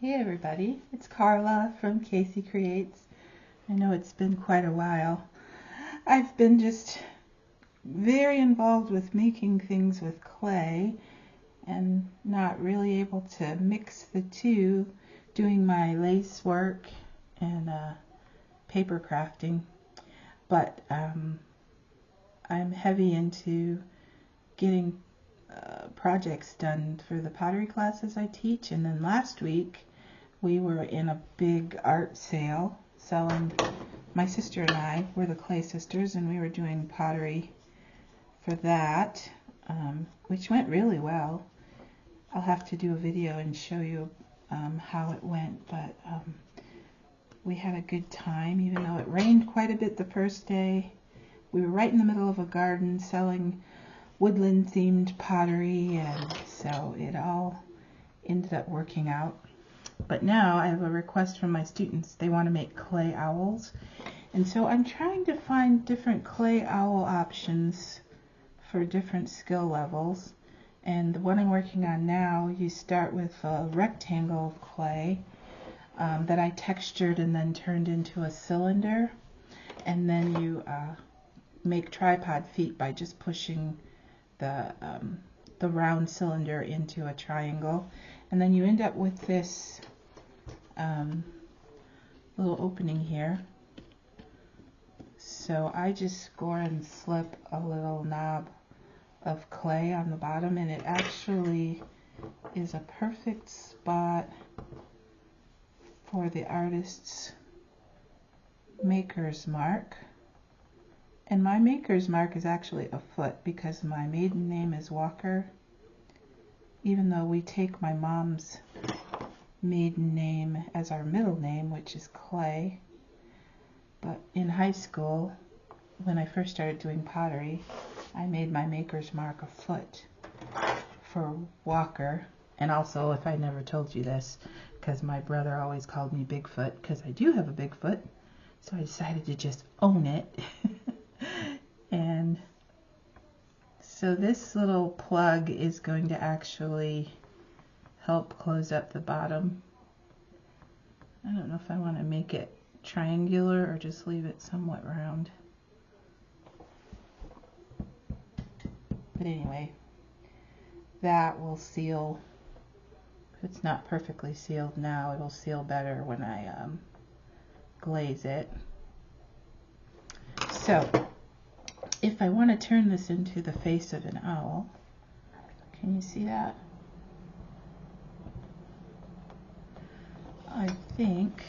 Hey everybody, it's Carla from Casey Creates. I know it's been quite a while. I've been just very involved with making things with clay and not really able to mix the two, doing my lace work and paper crafting. But I'm heavy into getting projects done for the pottery classes I teach, and then last week we were in a big art sale selling. My sister and I were the Clay Sisters, and we were doing pottery for that, which went really well. I'll have to do a video and show you how it went, but we had a good time, even though it rained quite a bit the first day. We were right in the middle of a garden selling woodland themed pottery, and so it all ended up working out. But now I have a request from my students. They want to make clay owls, and so I'm trying to find different clay owl options for different skill levels. And the one I'm working on now, you start with a rectangle of clay that I textured and then turned into a cylinder, and then you make tripod feet by just pushing the round cylinder into a triangle, and then you end up with this little opening here. So I just score and slip a little knob of clay on the bottom, and it actually is a perfect spot for the artist's maker's mark. And my maker's mark is actually a foot because my maiden name is Walker, even though we take my mom's maiden name as our middle name, which is Clay. But in high school, when I first started doing pottery, I made my maker's mark a foot for Walker. And also, if I never told you this, because my brother always called me Bigfoot, because I do have a big foot, so I decided to just own it. And so this little plug is going to actually help close up the bottom. I don't know if I want to make it triangular or just leave it somewhat round. But anyway, that will seal. If it's not perfectly sealed now, it'll seal better when I glaze it. So if I want to turn this into the face of an owl, can you see that? I think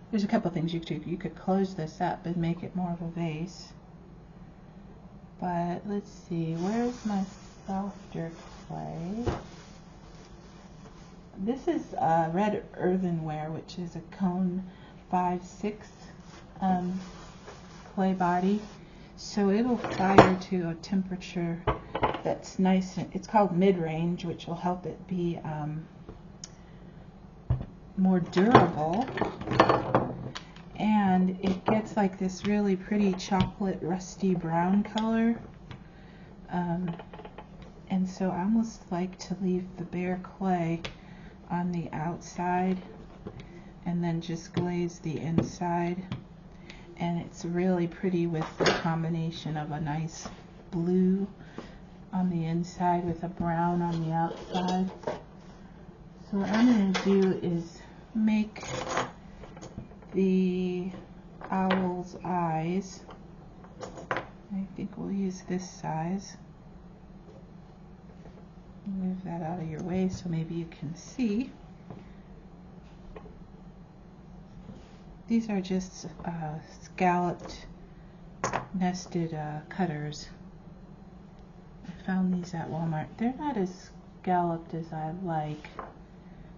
there's a couple things you could do. You could close this up and make it more of a vase. But let's see, where's my softer clay? This is red earthenware, which is a cone 5/6 clay body. So it'll fire to a temperature that's nice, and it's called mid-range, which will help it be more durable. And it gets like this really pretty chocolate rusty brown color. And so I almost like to leave the bare clay on the outside and then just glaze the inside. And it's really pretty with the combination of a nice blue on the inside with a brown on the outside. So what I'm going to do is make the owl's eyes. I think we'll use this size. Move that out of your way so maybe you can see. These are just scalloped, nested cutters. I found these at Walmart. They're not as scalloped as I like,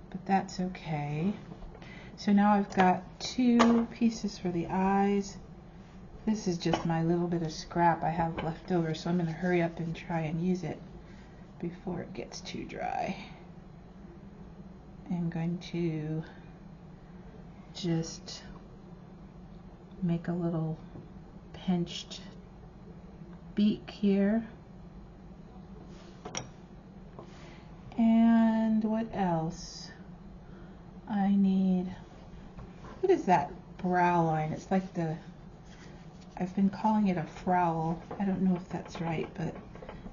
but that's okay. So now I've got 2 pieces for the eyes. This is just my little bit of scrap I have left over, so I'm going to hurry up and try and use it before it gets too dry. I'm going to just make a little pinched beak here. And what else? I need, what is that brow line? It's like I've been calling it a frowl. I don't know if that's right, but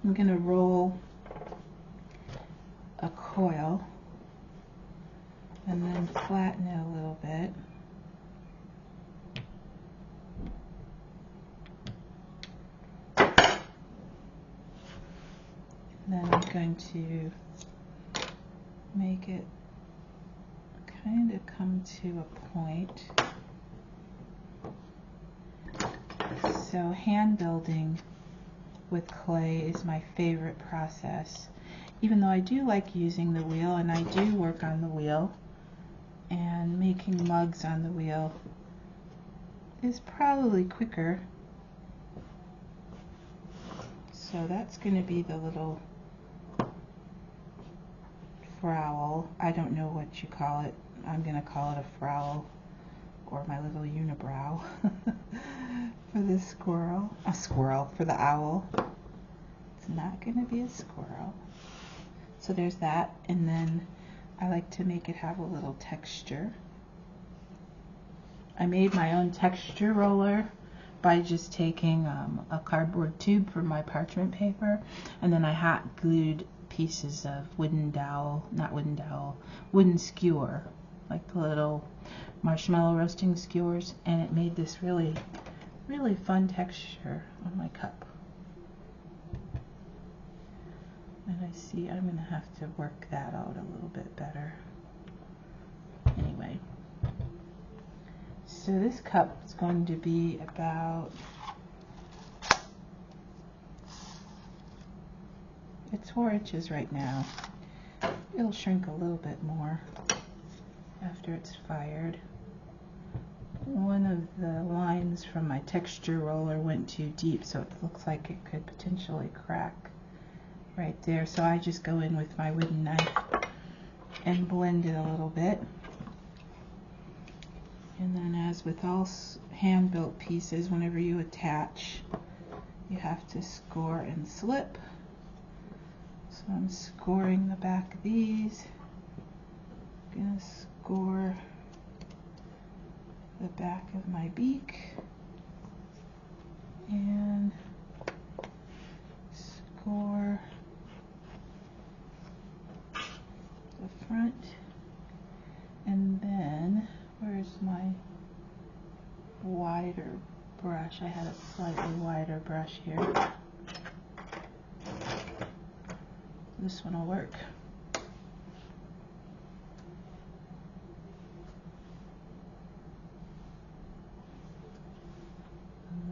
I'm going to roll a coil and then flatten it a little bit. And then I'm going to make it kind of come to a point. So hand building with clay is my favorite process, even though I do like using the wheel, and I do work on the wheel, and making mugs on the wheel is probably quicker. So that's going to be the little frowl. I don't know what you call it. I'm going to call it a frowl, or my little unibrow for the squirrel. A squirrel for the owl. It's not going to be a squirrel. So there's that, and then I like to make it have a little texture. I made my own texture roller by just taking a cardboard tube from my parchment paper, and then I hot glued pieces of wooden skewer, like the little marshmallow roasting skewers, and it made this really, really fun texture on my cup. And I see I'm going to have to work that out a little bit better. Anyway, so this cup is going to be about, it's 4 inches right now. It'll shrink a little bit more after it's fired. One of the lines from my texture roller went too deep, so it looks like it could potentially crack right there. So I just go in with my wooden knife and blend it a little bit. And then, as with all hand-built pieces, whenever you attach, you have to score and slip. So I'm scoring the back of these. I'm going to score the back of my beak and score the front. And then, where's my wider brush? I had a slightly wider brush here. This one will work.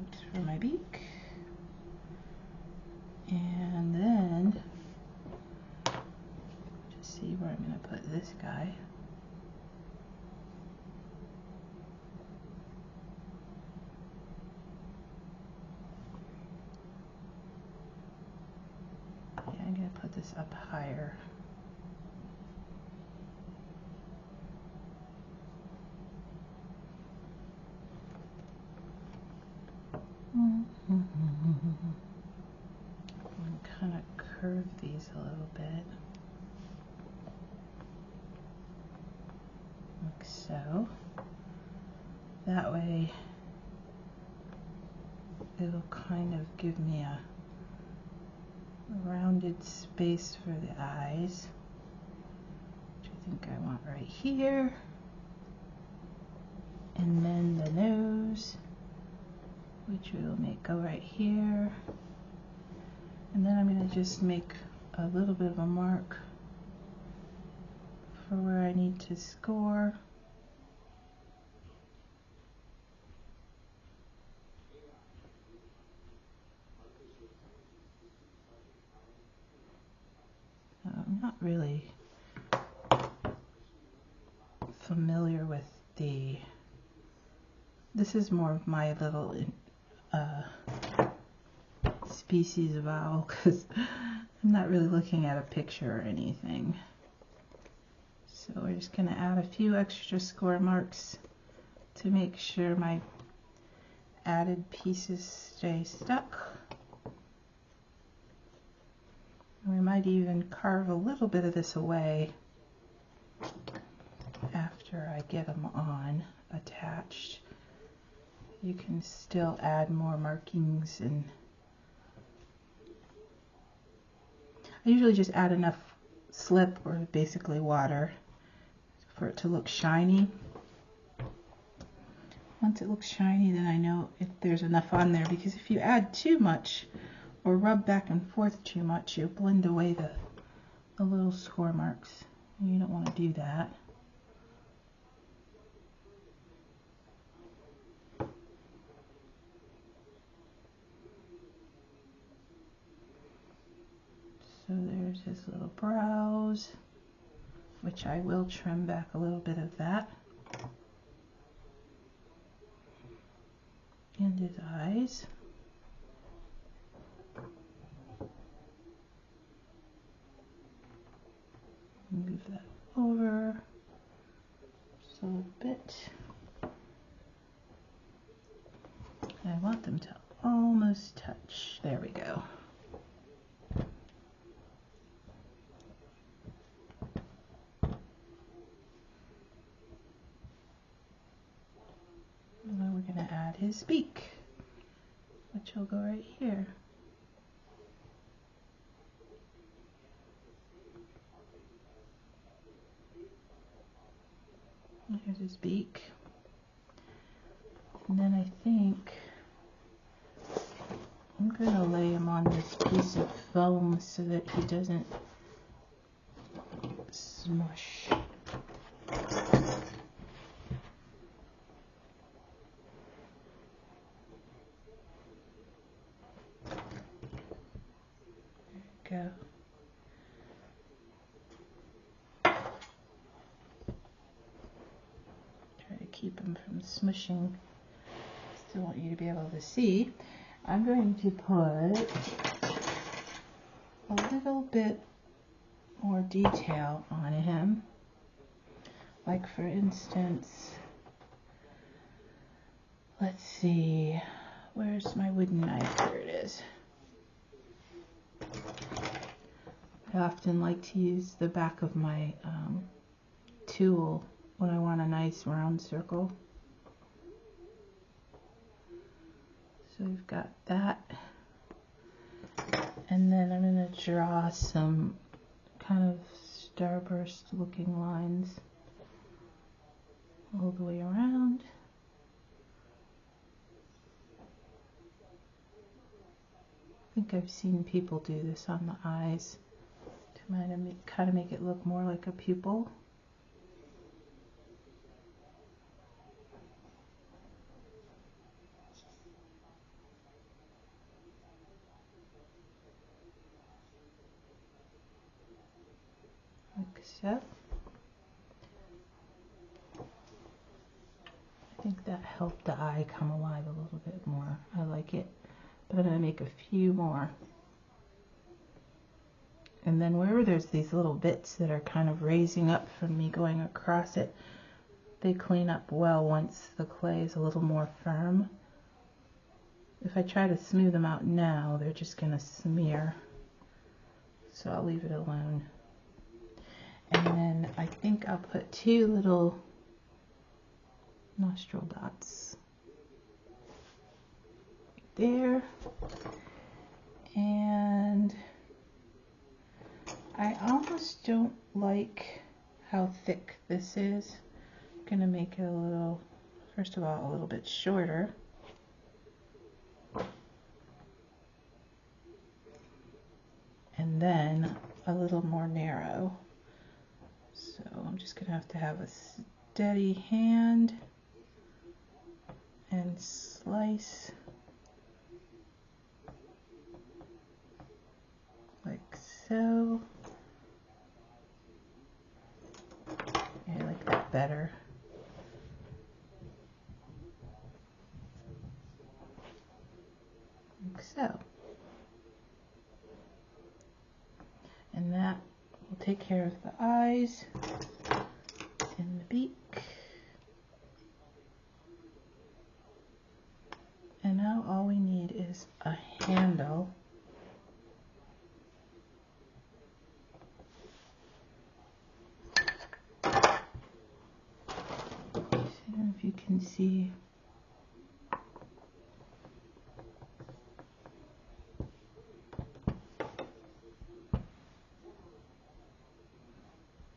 Oops, for my beak. And then, just see where I'm going to put this guy. I'm going to put this up higher. I'm going to kind of curve these a little bit, like so. That way it'll kind of give me a rounded space for the eyes, which I think I want right here, and then the nose, which we'll make go right here, and then I'm going to just make a little bit of a mark for where I need to score. I'm not really familiar with this is more of my little species of owl, because I'm not really looking at a picture or anything. So we're just going to add a few extra score marks to make sure my added pieces stay stuck. And we might even carve a little bit of this away after after I get them on attached. You can still add more markings, and I usually just add enough slip or basically water for it to look shiny. Once it looks shiny, then I know if there's enough on there, because if you add too much or rub back and forth too much, you'll blend away the little score marks. You don't want to do that. So there's his little brows, which I will trim back a little bit of that. And his eyes. Move that over just a little bit. And I want them to almost touch. There we go. And then we're going to add his beak, which will go right here. Here's his beak. And then I think I'm going to lay him on this piece of foam so that he doesn't smush. There we go. Keep them from smushing. Still want you to be able to see. I'm going to put a little bit more detail on him. Like for instance, let's see, where's my wooden knife? Here it is. I often like to use the back of my tool when I want a nice round circle. So we've got that. And then I'm going to draw some kind of starburst looking lines all the way around. I think I've seen people do this on the eyes to kind of make it look more like a pupil. Like so. I think that helped the eye come alive a little bit more. I like it. But I'm going to make a few more. And then wherever there's these little bits that are kind of raising up from me going across it, they clean up well once the clay is a little more firm. If I try to smooth them out now, they're just going to smear. So I'll leave it alone. And then I think I'll put 2 little nostril dots there. And I almost don't like how thick this is. I'm going to make it a little, first of all, a little bit shorter. And then a little more narrow. So I'm just going to have a steady hand and slice like so. Yeah, I like that better. Like so. And that will take care of the eyes and the beak. And now all we need is a handle. can see.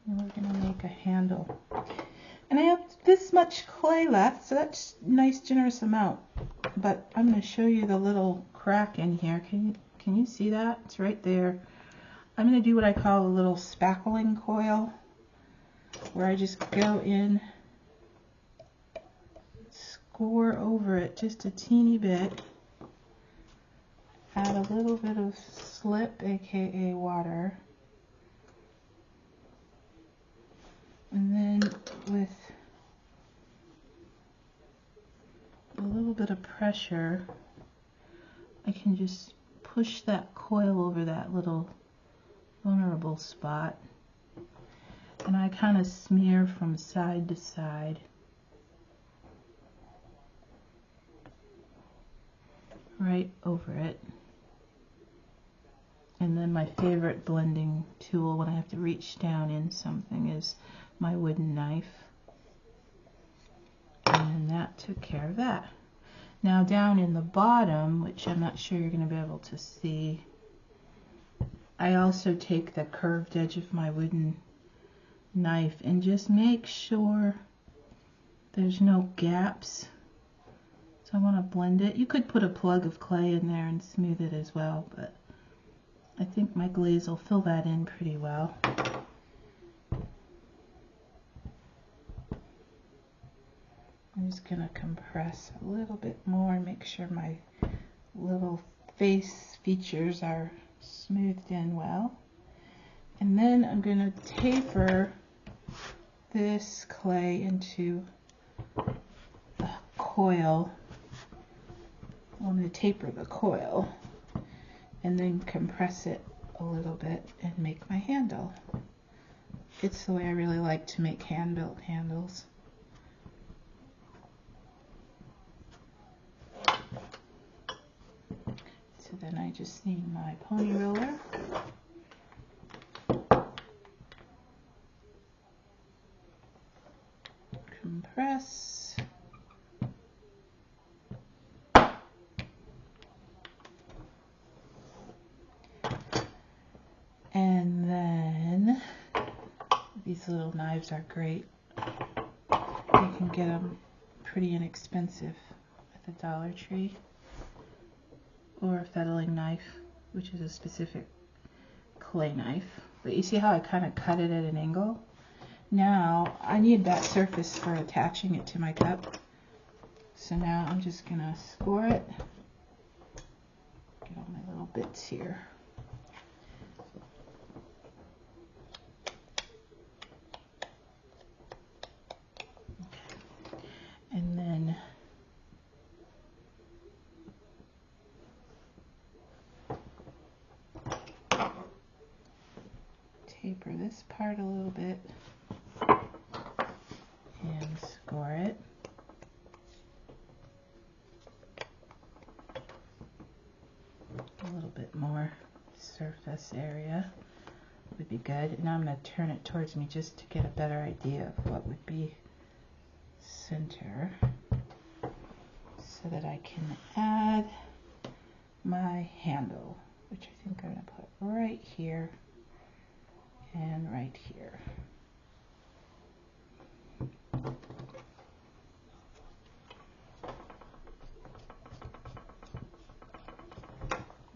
And we're going to make a handle. And I have this much clay left, so that's a nice generous amount. But I'm going to show you the little crack in here. Can you see that? It's right there. I'm going to do what I call a little spackling coil, where I just go in, score over it just a teeny bit, add a little bit of slip, aka water, and then with a little bit of pressure, I can just push that coil over that little vulnerable spot, and I kind of smear from side to side right over it. And then my favorite blending tool when I have to reach down in something is my wooden knife, and that took care of that. Now down in the bottom, which I'm not sure you're going to be able to see, I also take the curved edge of my wooden knife and just make sure there's no gaps. So I want to blend it. You could put a plug of clay in there and smooth it as well, but I think my glaze will fill that in pretty well. I'm just going to compress a little bit more and make sure my little face features are smoothed in well. And then I'm going to taper this clay into a coil. I'm going to taper the coil and then compress it a little bit and make my handle. It's the way I really like to make hand-built handles. So then I just need my pony roller. Compress. And then these little knives are great. You can get them pretty inexpensive at the Dollar Tree. Or a fettling knife, which is a specific clay knife. But you see how I kind of cut it at an angle? Now I need that surface for attaching it to my cup. So now I'm just going to score it. Get all my little bits here. And then taper this part a little bit and score it. A little bit more surface area would be good. Now I'm going to turn it towards me just to get a better idea of what would be center, so that I can add my handle, which I think I'm going to put right here and right here.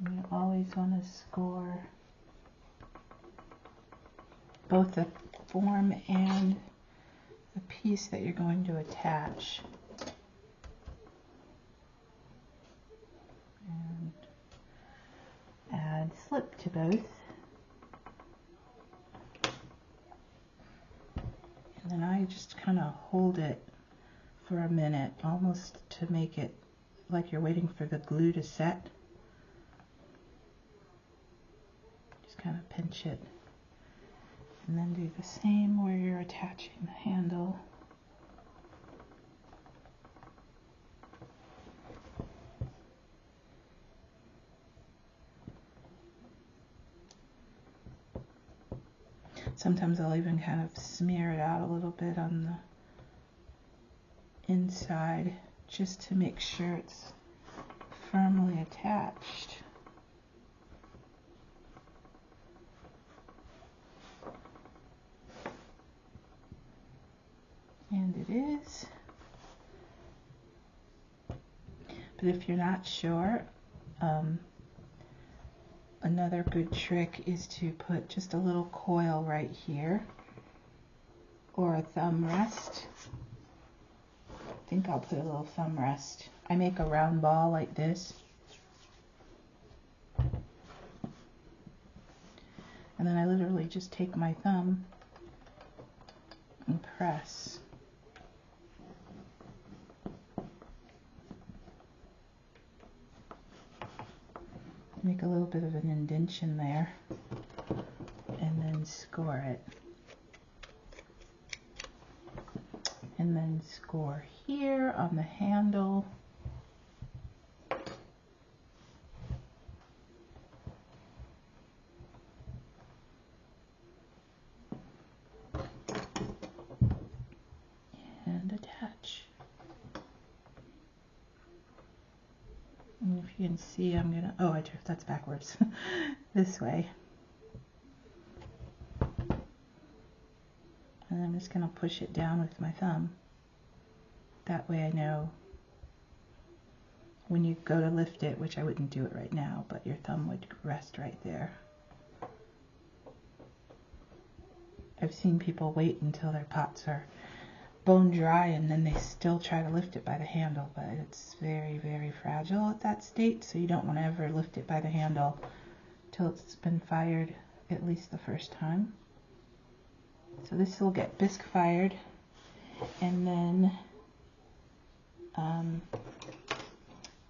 You always want to score both the form and the piece that you're going to attach. And add slip to both. And then I just kind of hold it for a minute, almost to make it like you're waiting for the glue to set. Just kind of pinch it. And then do the same where you're attaching the handle. Sometimes I'll even kind of smear it out a little bit on the inside just to make sure it's firmly attached. And it is. But if you're not sure, another good trick is to put just a little coil right here, or a thumb rest. I think I'll put a little thumb rest. I make a round ball like this, and then I literally just take my thumb and press. Make a little bit of an indentation there, and then score it. And then score here on the handle. And attach. And if you can see, I'm gonna, oh, that's backwards. This way. And I'm just gonna push it down with my thumb. That way I know when you go to lift it, which I wouldn't do it right now, but your thumb would rest right there. I've seen people wait until their pots are bone dry and then they still try to lift it by the handle, but it's very, very fragile at that state, so you don't want to ever lift it by the handle till it's been fired at least the first time. So this will get bisque fired, and then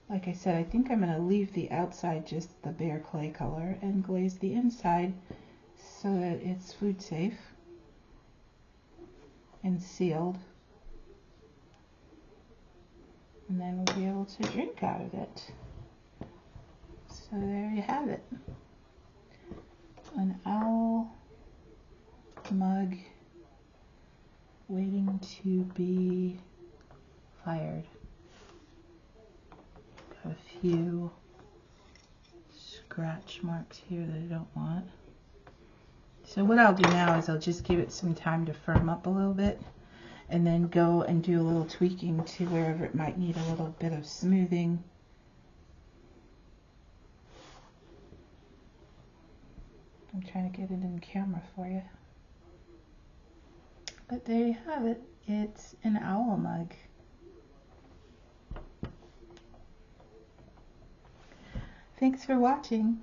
like I said, I think I'm going to leave the outside just the bare clay color and glaze the inside so that it's food safe and sealed, and then we'll be able to drink out of it. So there you have it, an owl mug waiting to be fired. Got a few scratch marks here that I don't want. So what I'll do now is I'll just give it some time to firm up a little bit, and then go and do a little tweaking to wherever it might need a little bit of smoothing. I'm trying to get it in camera for you. But there you have it. It's an owl mug. Thanks for watching.